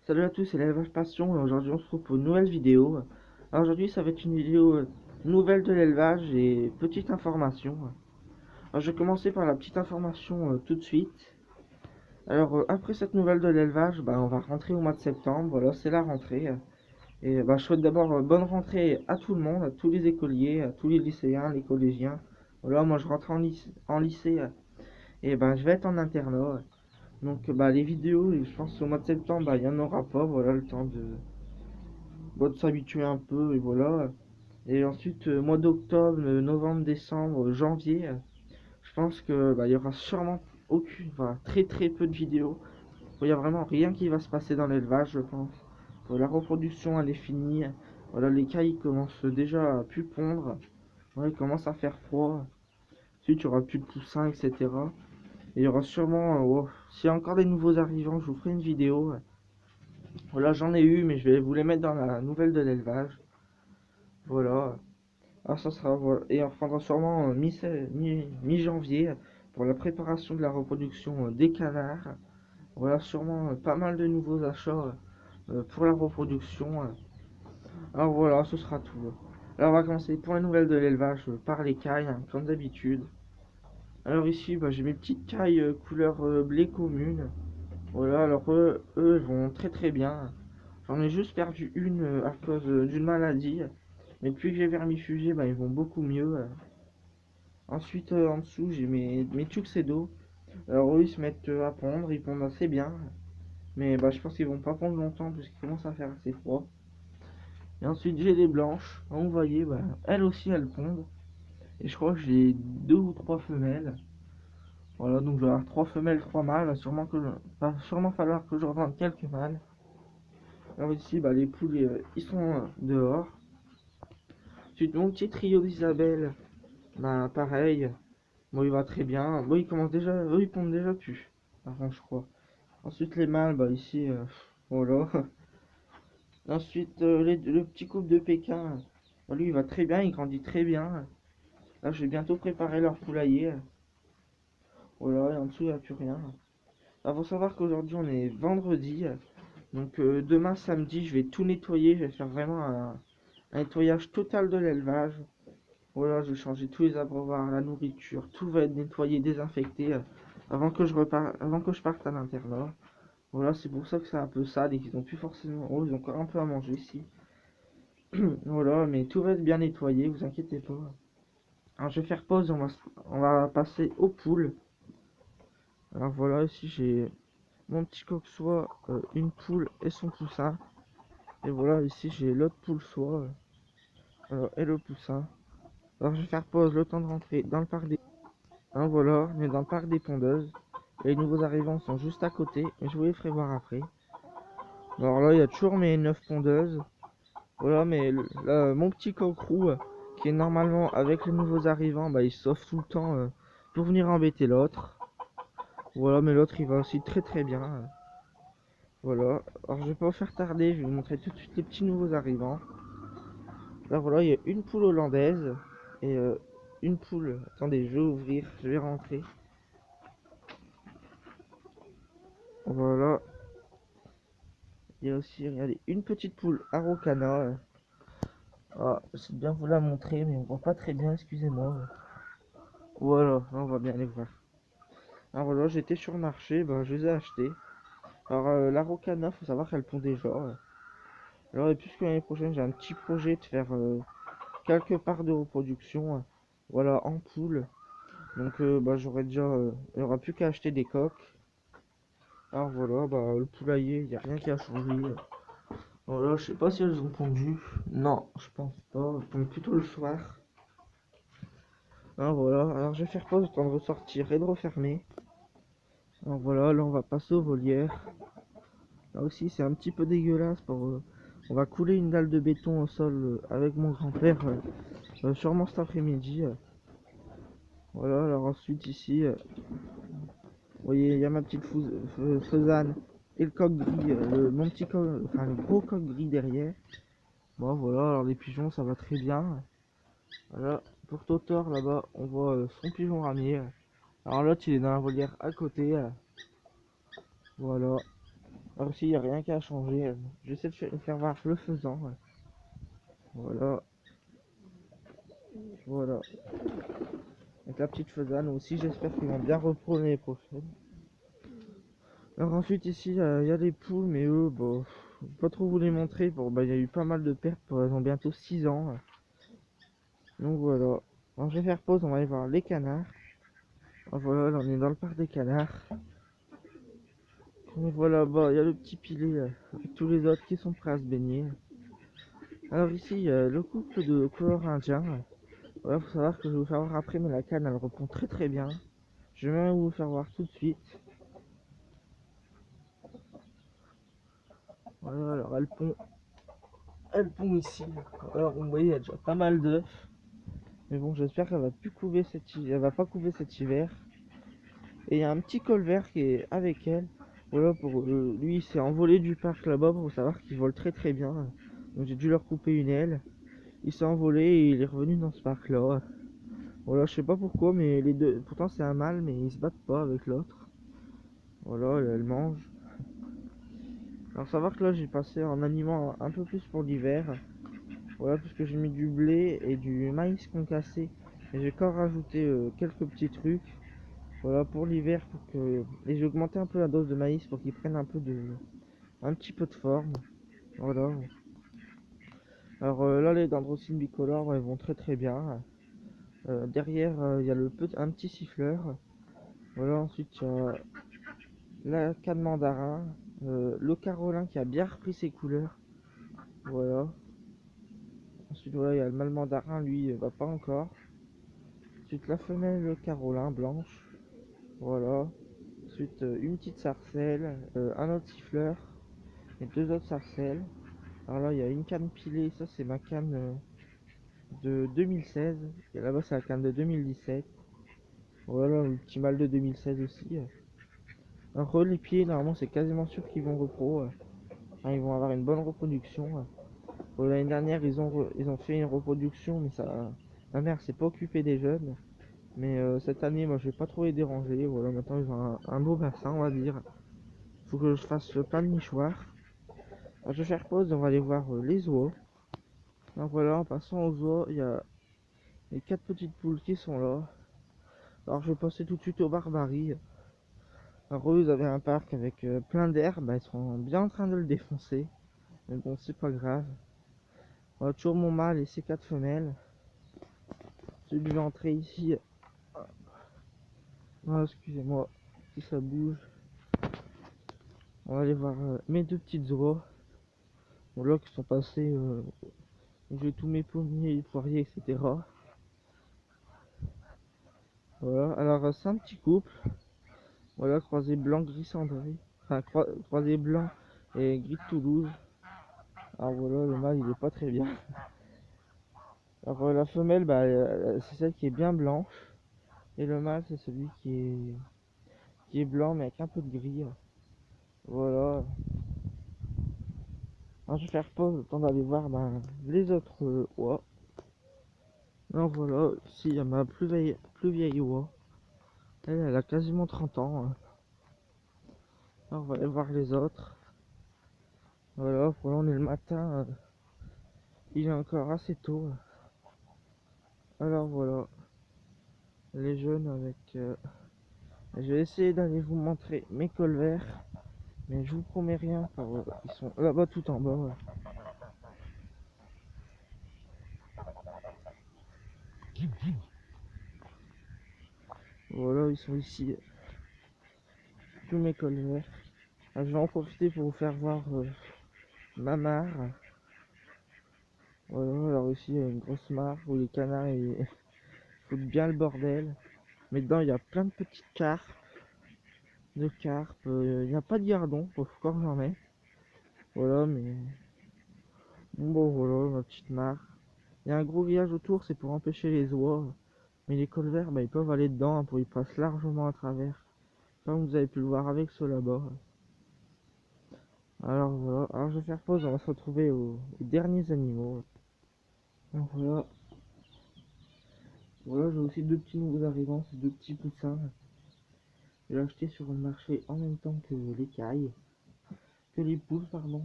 Salut à tous, c'est l'élevage passion et aujourd'hui on se retrouve pour une nouvelle vidéo. Alors aujourd'hui ça va être une vidéo nouvelle de l'élevage et petite information. Alors je vais commencer par la petite information tout de suite. Alors après cette nouvelle de l'élevage, on va rentrer au mois de septembre, voilà c'est la rentrée. Et je souhaite d'abord bonne rentrée à tout le monde, à tous les écoliers, à tous les lycéens, les collégiens. Voilà, moi je rentre en lycée et je vais être en internat. Donc les vidéos, je pense au mois de septembre, il n'y en aura pas, voilà le temps de s'habituer un peu et voilà. Et ensuite, mois d'octobre, novembre, décembre, janvier, je pense que il y aura sûrement aucune, enfin, très peu de vidéos. Il n'y a vraiment rien qui va se passer dans l'élevage, je pense. La reproduction, elle est finie. Voilà, les cailles commencent déjà à plus pondre. Ouais, il commence à faire froid. Ensuite, il n'y aura plus de poussins, etc. Et il y aura sûrement, s'il y a encore des nouveaux arrivants, je vous ferai une vidéo. Voilà, j'en ai eu, mais je vais vous les mettre dans la nouvelle de l'élevage. Voilà. Ah, ça sera, voilà. Et on reprendra sûrement mi-janvier pour la préparation de la reproduction des canards. Voilà, sûrement pas mal de nouveaux achats pour la reproduction. Alors voilà, ce sera tout. Alors on va commencer pour la nouvelle de l'élevage par les cailles, hein, comme d'habitude. Alors ici, j'ai mes petites cailles couleur blé commune. Voilà, alors eux vont très bien. J'en ai juste perdu une à cause d'une maladie. Mais depuis que j'ai vermifugé, ils vont beaucoup mieux. Ensuite, en dessous, j'ai mes tuxedo. Alors eux, ils se mettent à pondre, ils pondent assez bien. Mais je pense qu'ils vont pas pondre longtemps parce qu'il commence à faire assez froid. Et ensuite, j'ai les blanches. Hein, vous voyez, elles aussi, elles pondent. Et je crois que j'ai deux ou trois femelles. Voilà, donc je vais avoir trois femelles, trois mâles. Va sûrement falloir que je revende quelques mâles. Alors ici, les poules, ils sont dehors. Ensuite, mon petit trio d'Isabelle, pareil. Bon, il va très bien. Bon, il commence déjà, eux, ils pondent déjà plus. Par contre, je crois. Ensuite, les mâles, ici, voilà. Ensuite, le petit couple de Pékin, lui, il va très bien, il grandit très bien. Là, je vais bientôt préparer leur poulailler. Voilà, et en dessous, il n'y a plus rien. Alors, faut savoir qu'aujourd'hui, on est vendredi. Donc, demain, samedi, je vais tout nettoyer. Je vais faire vraiment un nettoyage total de l'élevage. Voilà, je vais changer tous les abreuvoirs, la nourriture. Tout va être nettoyé, désinfecté avant que je parte à l'internat. Voilà, c'est pour ça que c'est un peu sale et qu'ils ont plus forcément. Oh, ils ont encore un peu à manger ici. Voilà, mais tout va être bien nettoyé, vous inquiétez pas. Alors je vais faire pause, on va passer aux poules. Alors voilà, ici j'ai mon petit coq soie, une poule et son poussin. Et voilà, ici j'ai l'autre poule soie et le poussin. Alors je vais faire pause, le temps de rentrer dans le parc des. Hein, voilà, on est dans le parc des pondeuses. Et les nouveaux arrivants sont juste à côté, mais je vous les ferai voir après. Alors là, il y a toujours mes 9 pondeuses. Voilà, mais là, mon petit coq roux, qui est normalement avec les nouveaux arrivants, il sauve tout le temps pour venir embêter l'autre. Voilà, mais l'autre il va aussi très bien. Voilà, alors je vais pas vous faire tarder, je vais vous montrer tout de suite les petits nouveaux arrivants. Là voilà, il y a une poule hollandaise et une poule. Attendez, je vais ouvrir, je vais rentrer. Voilà, il y a aussi, regardez, une petite poule araucana. Ah, c'est bien vous la montrer, mais on voit pas très bien, excusez-moi. Voilà, là, on va bien les voir. Alors voilà, j'étais sur le marché, je les ai achetés. Alors la Rocana, faut savoir qu'elle pond déjà. Alors et puisque l'année prochaine j'ai un petit projet de faire quelques parts de reproduction, voilà, en poule. Donc j'aurais déjà, il n'y aura plus qu'à acheter des coques. Alors voilà, le poulailler, il n'y a rien qui a changé. Voilà, je sais pas si elles ont pondu. Non, je pense pas. Elles pondent plutôt le soir. Alors voilà, alors je vais faire pause, le temps de ressortir et de refermer. Alors voilà, là on va passer aux volières. Là aussi, c'est un petit peu dégueulasse. On va couler une dalle de béton au sol avec mon grand-père, sûrement cet après-midi. Voilà, alors ensuite ici, vous voyez, il y a ma petite faisane et le coq gris, mon petit coq, enfin le gros coq gris derrière. Bon, voilà, alors les pigeons, ça va très bien. Voilà, pour Totor, là-bas, on voit son pigeon ramier. Alors l'autre, il est dans la volière à côté. Voilà. Alors ici, il n'y a rien qu'à changer. J'essaie de faire voir le faisant. Voilà, voilà. Avec la petite faisane aussi, j'espère qu'ils vont bien reprendre l'année prochaine. Alors ensuite ici, il y a les poules, mais eux, bon, pas trop vous les montrer. Bon, bah, il y a eu pas mal de pertes, elles ont bientôt 6 ans. Donc voilà. Alors je vais faire pause, on va aller voir les canards. Alors, voilà, là on est dans le parc des canards. Et voilà, bah, il y a le petit pilet avec tous les autres qui sont prêts à se baigner. Alors ici, le couple de couleurs indien. Voilà, faut savoir que je vais vous faire voir après, mais la canne elle répond très très bien. Je vais même vous faire voir tout de suite. Voilà, alors elle pond ici. Alors vous voyez, il y a déjà pas mal d'œufs. Mais bon, j'espère qu'elle va plus couver elle va pas couver cet hiver. Et il y a un petit colvert qui est avec elle. Voilà, pour lui, il s'est envolé du parc là-bas pour savoir qu'il vole très très bien. Donc j'ai dû leur couper une aile. Il s'est envolé et il est revenu dans ce parc là. Voilà, je sais pas pourquoi, mais les deux, pourtant c'est un mâle, mais ils se battent pas avec l'autre. Voilà, elle mange. Alors savoir que là j'ai passé en aliment un peu plus pour l'hiver. Voilà, puisque j'ai mis du blé et du maïs concassé. Et j'ai encore rajouté quelques petits trucs. Voilà, pour l'hiver, pour que. Et j'ai augmenté un peu la dose de maïs pour qu'ils prennent un petit peu de forme. Voilà. Alors là, les dendrocines bicolores, elles vont très très bien. Derrière, il y a un petit siffleur. Voilà, ensuite il y a la canne mandarin, le carolin qui a bien repris ses couleurs. Voilà. Ensuite, voilà, il y a le mâle mandarin, lui, va pas encore. Ensuite, la femelle carolin blanche. Voilà. Ensuite, une petite sarcelle, un autre siffleur et deux autres sarcelles. Alors là, il y a une canne pilée, ça c'est ma canne de 2016. Et là-bas, c'est la canne de 2017. Voilà, le petit mâle de 2016 aussi. Alors, les pieds, normalement, c'est quasiment sûr qu'ils vont repro. Enfin, ils vont avoir une bonne reproduction. Bon, l'année dernière, ils ont fait une reproduction, mais ça, ma mère s'est pas occupée des jeunes. Mais cette année, moi, je vais pas trop les déranger. Voilà, maintenant, ils ont un beau bassin, on va dire. Faut que je fasse plein de nichoirs. Alors, je vais faire pause, on va aller voir les zoos. Donc voilà, en passant aux zoos, il y a les 4 petites poules qui sont là. Alors, je vais passer tout de suite aux barbaries. Alors, eux, ils avaient un parc avec plein d'herbes. Ils sont bien en train de le défoncer. Mais bon, c'est pas grave. On a toujours mon mâle et ses 4 femelles. Celui de l'entrée ici. Ah, excusez-moi si ça bouge. On va aller voir mes deux petites oies. Bon, là, qui sont passés. J'ai tous mes pommiers, poiriers, etc. Voilà, alors c'est un petit couple. Voilà, croisé blanc gris cendré. Enfin, croisé blanc et gris de Toulouse. Alors voilà, le mâle il est pas très bien. Alors la femelle, bah, c'est celle qui est bien blanche. Et le mâle, c'est celui qui est blanc mais avec un peu de gris. Voilà. Alors je vais faire pause, le temps d'aller voir les autres oies. Alors voilà, ici il y a ma plus vieille oie. Elle a quasiment 30 ans. Alors on va aller voir les autres. Voilà, pour là on est le matin. Il est encore assez tôt. Alors voilà, les jeunes avec... je vais essayer d'aller vous montrer mes colverts. Mais je vous promets rien, car ils sont là-bas tout en bas. Voilà, ils sont ici, tous mes colverts. Je vais en profiter pour vous faire voir ma mare. Voilà, alors ici il y a une grosse mare où les canards ils foutent bien le bordel. Mais dedans il y a plein de petites carpes, il n'y a pas de gardon, faut encore que j'en mette. Voilà, mais bon voilà, ma petite mare. Il y a un gros grillage autour, c'est pour empêcher les oies. Mais les colverts, ils peuvent aller dedans, pour ils passent largement à travers. Comme vous avez pu le voir avec ceux là-bas. Alors voilà, alors je vais faire pause, on va se retrouver aux derniers animaux. Donc voilà, voilà j'ai aussi deux petits nouveaux arrivants, ces deux petits poussins. J'ai acheté sur le marché en même temps que l'écaille. que les poules, pardon.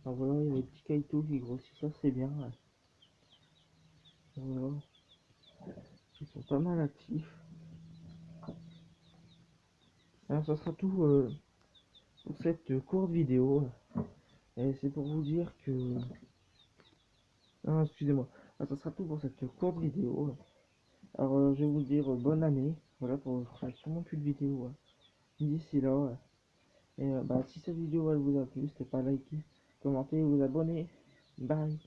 Alors voilà, il y a les petits kaito qui grossissent, ça c'est bien. Voilà, ils sont pas mal actifs. Alors ça sera tout pour cette courte vidéo. Et c'est pour vous dire que... Non, excusez-moi. Ah, ça sera tout pour cette courte vidéo. Alors je vais vous dire bonne année. Voilà, pour je ferai sûrement plus de vidéos d'ici là. Et bah, si cette vidéo elle vous a plu, n'hésitez pas à liker, commenter, vous abonner. Bye.